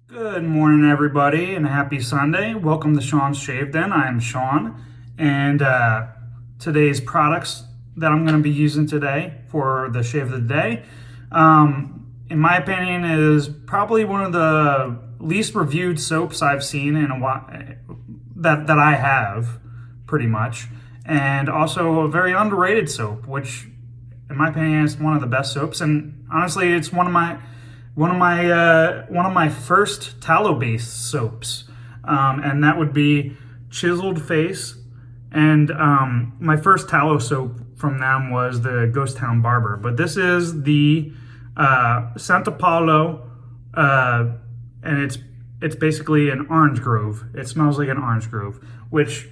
Good morning, everybody, and happy Sunday. Welcome to Sean's Shave Den. I am Sean, and today's products that I'm going to be using today for the shave of the day, in my opinion, is probably one of the least reviewed soaps I've seen in a while, that I have, pretty much, and also a very underrated soap, which, in my opinion, is one of the best soaps. And honestly, it's one of my first tallow-based soaps, and that would be Chiseled Face. And my first tallow soap from them was the Ghost Town Barber. But this is the Santa Paula, and it's basically an orange grove. It smells like an orange grove, which,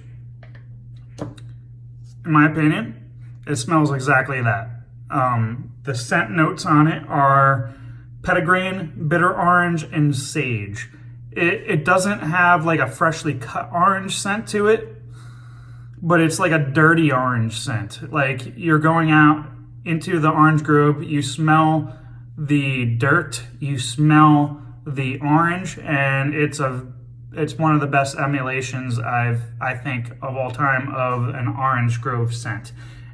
in my opinion, it smells exactly that. The scent notes on it are petitgrain, bitter orange, and sage. It doesn't have like a freshly cut orange scent to it, but it's like a dirty orange scent. Like you're going out into the orange grove, you smell the dirt, you smell the orange, and it's one of the best emulations I think of all time of an orange grove scent.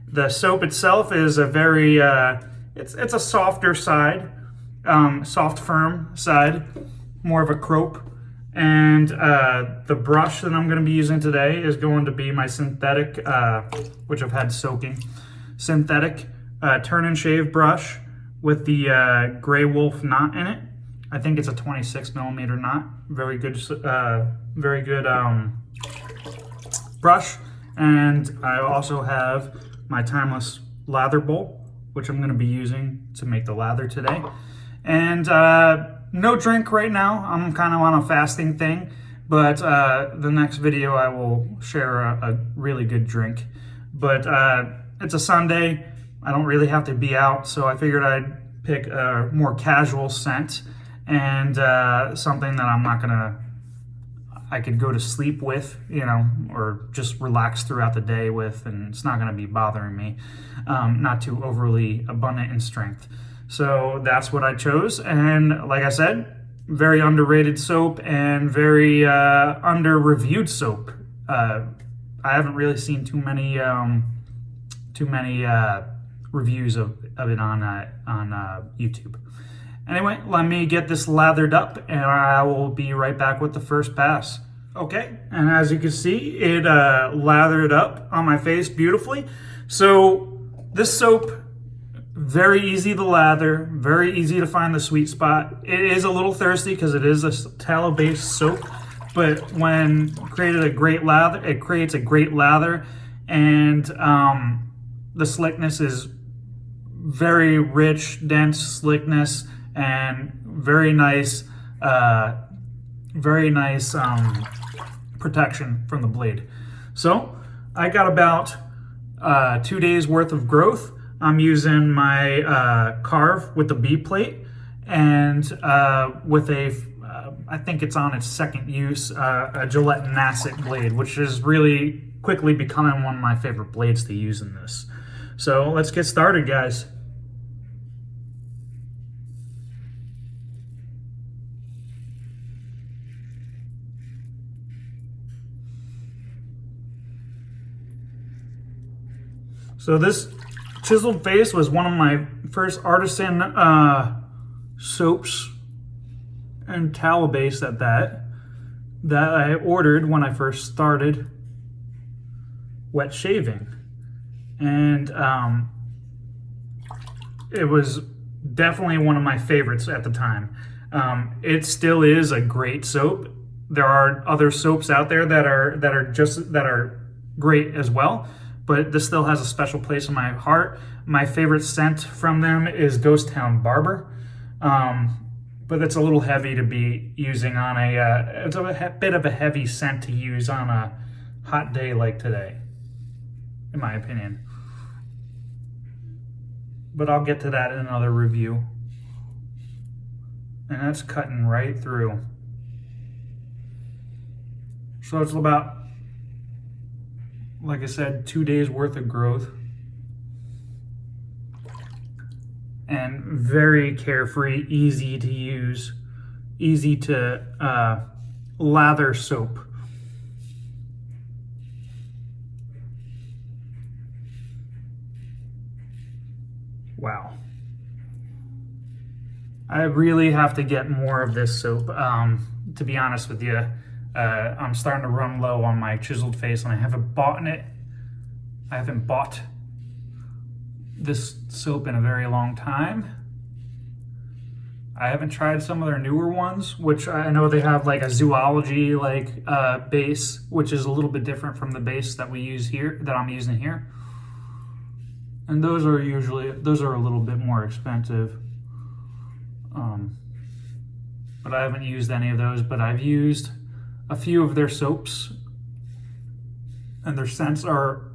The soap itself is a very it's a softer side. Soft, firm side, more of a crope. And the brush that I'm going to be using today is going to be my synthetic, which I've had soaking, synthetic turn and shave brush with the Gray Wolf knot in it. I think it's a 26 millimeter knot. Very good brush. And I also have my timeless lather bowl, which I'm going to be using to make the lather today. And no drink right now. I'm kind of on a fasting thing, but the next video I will share a really good drink. But it's a Sunday. I don't really have to be out, so I figured I'd pick a more casual scent and something that I could go to sleep with, or just relax throughout the day with, and it's not gonna be bothering me, not too overly abundant in strength. So that's what I chose, and like I said, very underrated soap and very under-reviewed soap. I haven't really seen too many reviews of it on YouTube. Anyway, let me get this lathered up, and I will be right back with the first pass. Okay, and as you can see, it lathered up on my face beautifully. So this soap, very easy to lather, very easy to find the sweet spot. It is a little thirsty because it is a tallow-based soap, but when it creates a great lather, and the slickness is very rich, dense slickness, and very nice protection from the blade. So I got about 2 days worth of growth. I'm using my Karve with the B plate, and with I think it's on its second use, a Gillette Nacet blade, which is really quickly becoming one of my favorite blades to use in this. So let's get started, guys. So this Chiseled Face was one of my first artisan soaps, and tallow base at that I ordered when I first started wet shaving. And it was definitely one of my favorites at the time. It still is a great soap. There are other soaps out there that are great as well, but this still has a special place in my heart. My favorite scent from them is Ghost Town Barber, but it's a little heavy to be using on it's a bit of a heavy scent to use on a hot day like today, in my opinion. But I'll get to that in another review. And that's cutting right through. So it's about, like I said, 2 days worth of growth. And very carefree, easy to use. easy to lather soap. Wow. I really have to get more of this soap, to be honest with you. I'm starting to run low on my chiseled face, and I haven't bought it. I haven't bought this soap in a very long time. I haven't tried some of their newer ones, which I know they have like a zoology base, which is a little bit different from the base that we use here, that I'm using here. And those are a little bit more expensive. But I haven't used any of those, but I've used a few of their soaps, and their scents are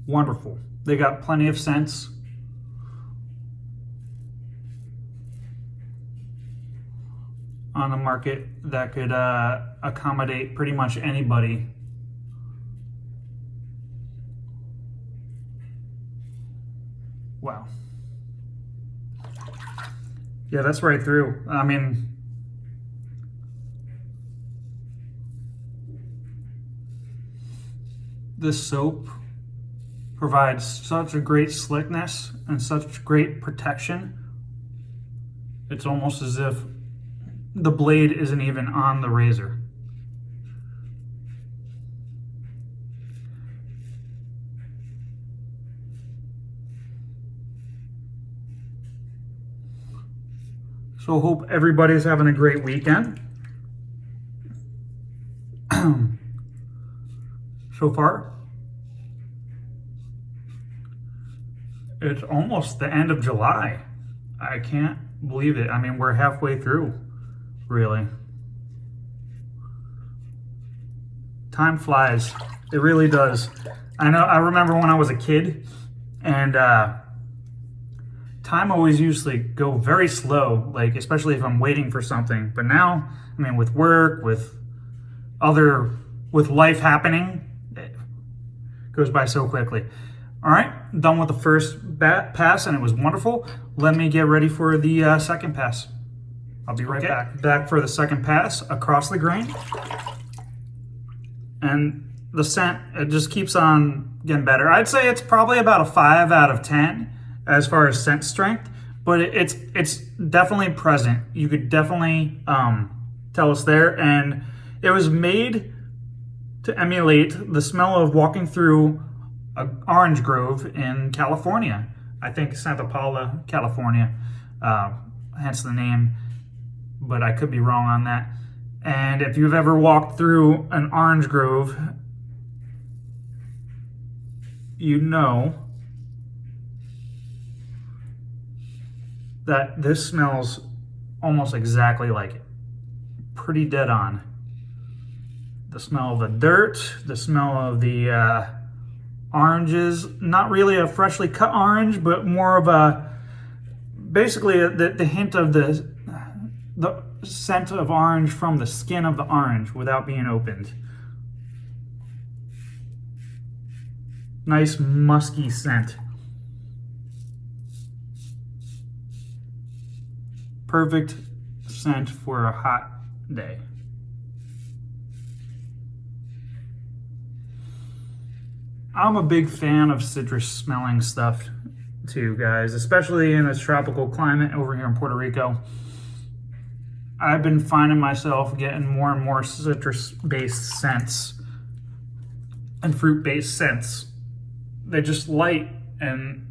wonderful. They got plenty of scents. On the market that could accommodate pretty much anybody. Wow. Yeah, that's right through. I mean, this soap provides such a great slickness and such great protection. It's almost as if the blade isn't even on the razor. So hope everybody's having a great weekend. So far, it's almost the end of July. I can't believe it. I mean, we're halfway through, really. Time flies. It really does. I remember when I was a kid, and time always usually go very slow, like especially if I'm waiting for something. But now, I mean, with work, with life happening, it goes by so quickly. All right, done with the first pass, and it was wonderful. Let me get ready for the second pass. I'll be right back. Back for the second pass across the grain. And the scent, it just keeps on getting better. I'd say it's probably about a 5 out of 10 as far as scent strength, but it's definitely present. You could definitely tell it's there, and it was made to emulate the smell of walking through an orange grove in California. I think Santa Paula, California, hence the name, but I could be wrong on that. And if you've ever walked through an orange grove, you know that this smells almost exactly like it. Pretty dead on. The smell of the dirt, the smell of the oranges, not really a freshly cut orange, but more of a, basically the hint of the scent of orange from the skin of the orange without being opened. Nice musky scent. Perfect scent for a hot day. I'm a big fan of citrus smelling stuff too, guys, especially in this tropical climate over here in Puerto Rico. I've been finding myself getting more and more citrus-based scents and fruit-based scents. They're just light and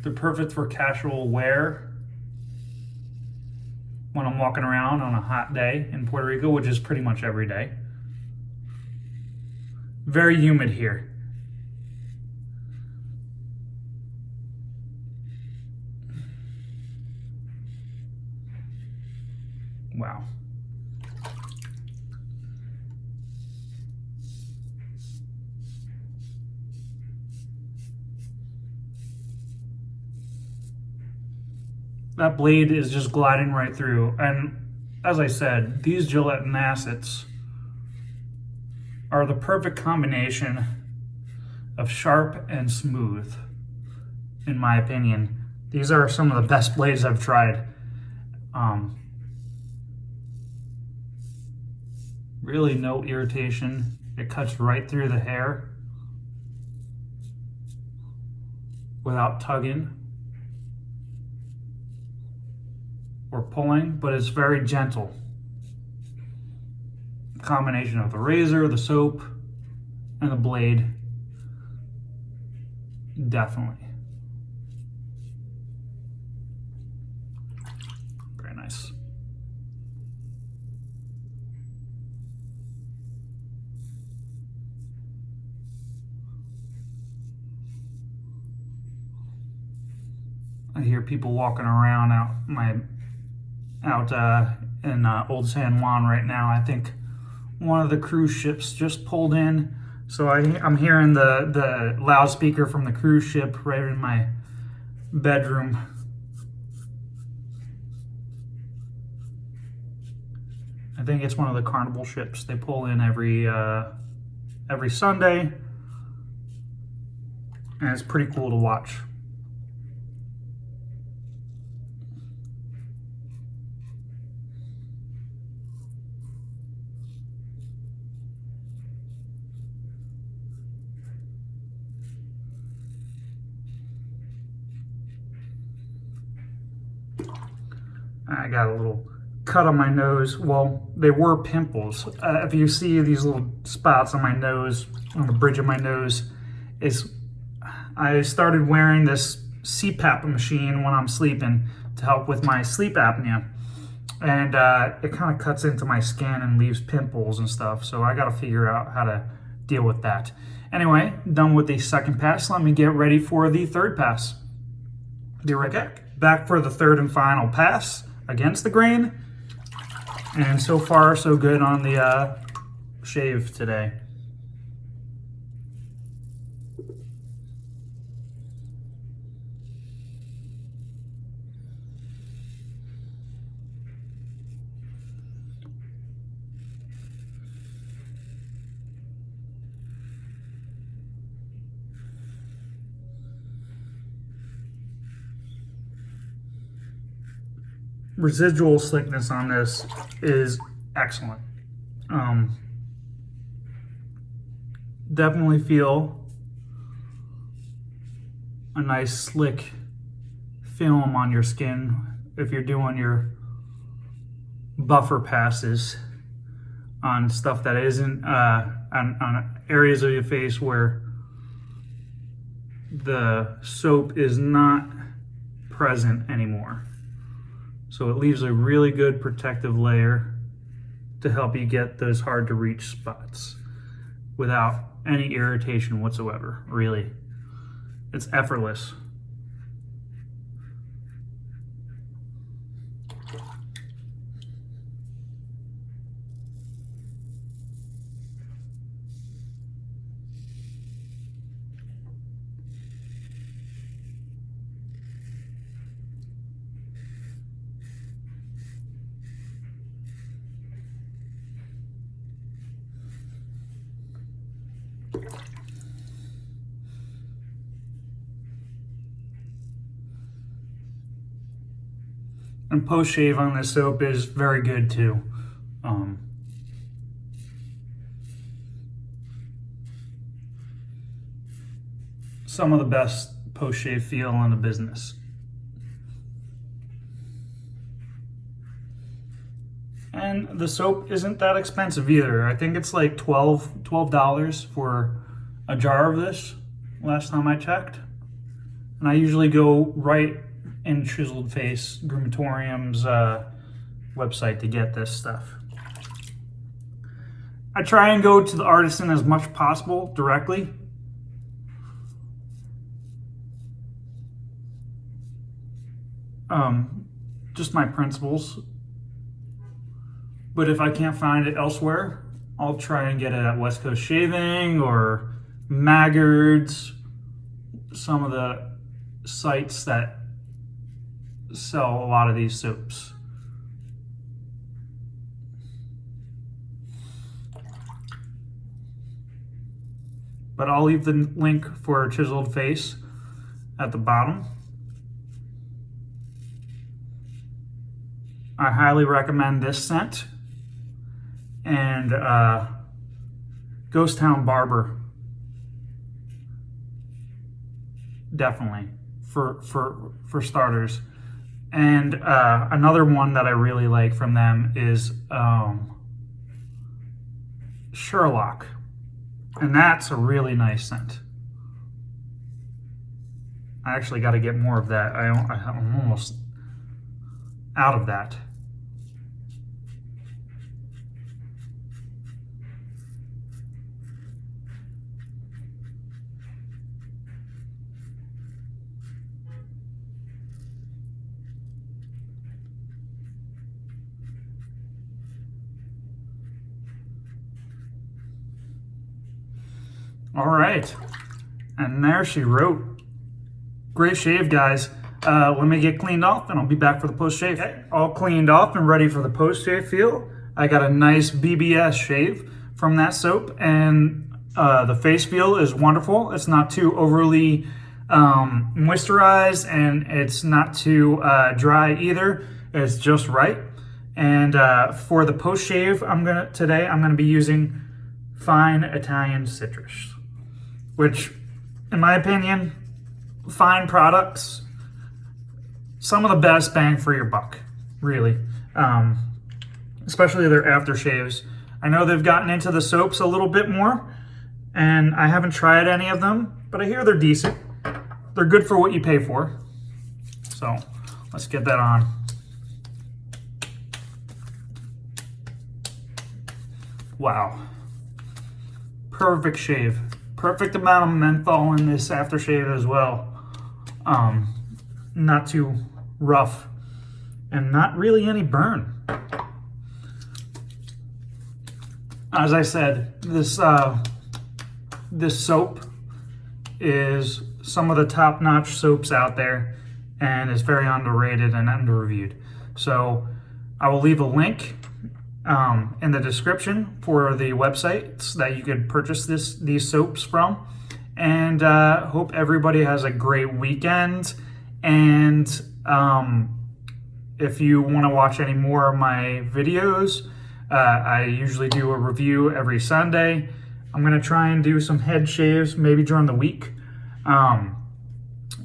they're perfect for casual wear when I'm walking around on a hot day in Puerto Rico, which is pretty much every day. Very humid here. Wow. That blade is just gliding right through. And as I said, these Gillette Nacets are the perfect combination of sharp and smooth, in my opinion. These are some of the best blades I've tried. Really no irritation. It cuts right through the hair without tugging or pulling, but it's very gentle. Combination of the razor, the soap, and the blade. Definitely. Very nice. I hear people walking around out in Old San Juan right now. I think one of the cruise ships just pulled in, so I'm hearing the loudspeaker from the cruise ship right in my bedroom. I think it's one of the Carnival ships. They pull in every Sunday, and it's pretty cool to watch. I got a little cut on my nose. Well, they were pimples. If you see these little spots on my nose, on the bridge of my nose, I started wearing this CPAP machine when I'm sleeping to help with my sleep apnea. And it kind of cuts into my skin and leaves pimples and stuff. So I got to figure out how to deal with that. Anyway, done with the second pass. Let me get ready for the third pass. Be right back. Back for the third and final pass against the grain, and so far so good on the shave today. Residual slickness on this is excellent. Definitely feel a nice slick film on your skin if you're doing your buffer passes on stuff that isn't on areas of your face where the soap is not present anymore. So it leaves a really good protective layer to help you get those hard to reach spots without any irritation whatsoever, really. It's effortless. And post-shave on this soap is very good too. Some of the best post-shave feel in the business. And the soap isn't that expensive either. I think it's like $12 for a jar of this last time I checked. And I usually go right in Chiseled Face Groomtorium's website to get this stuff. I try and go to the artisan as much possible directly. Just my principles. But if I can't find it elsewhere, I'll try and get it at West Coast Shaving or Maggard's, some of the sites that sell a lot of these soaps. But I'll leave the link for Chiseled Face at the bottom. I highly recommend this scent. And Ghost Town Barber, definitely for starters. And another one that I really like from them is Sherlock, and that's a really nice scent. I actually got to get more of that. I'm almost out of that. All right, and there she wrote. Great shave, guys. Let me get cleaned off and I'll be back for the post-shave. Okay, all cleaned off and ready for the post-shave feel. I got a nice BBS shave from that soap, and the face feel is wonderful. It's not too overly moisturized, and it's not too dry either. It's just right. And for the post-shave, today I'm gonna be using Fine Italian Citrus, which, in my opinion, fine products, some of the best bang for your buck, really. Especially their aftershaves. I know they've gotten into the soaps a little bit more, and I haven't tried any of them, but I hear they're decent. They're good for what you pay for. So let's get that on. Wow. Perfect shave. Perfect amount of menthol in this aftershave as well. Not too rough, and not really any burn. As I said, this soap is some of the top-notch soaps out there, and is very underrated and under-reviewed. So I will leave a link in the description for the websites that you could purchase these soaps from. And hope everybody has a great weekend. And if you want to watch any more of my videos, I usually do a review every Sunday. I'm going to try and do some head shaves maybe during the week.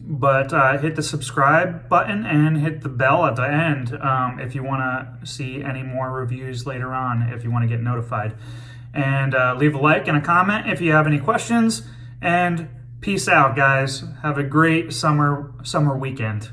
But hit the subscribe button and hit the bell at the end if you want to see any more reviews later on, if you want to get notified. And leave a like and a comment if you have any questions. And peace out, guys. Have a great summer weekend.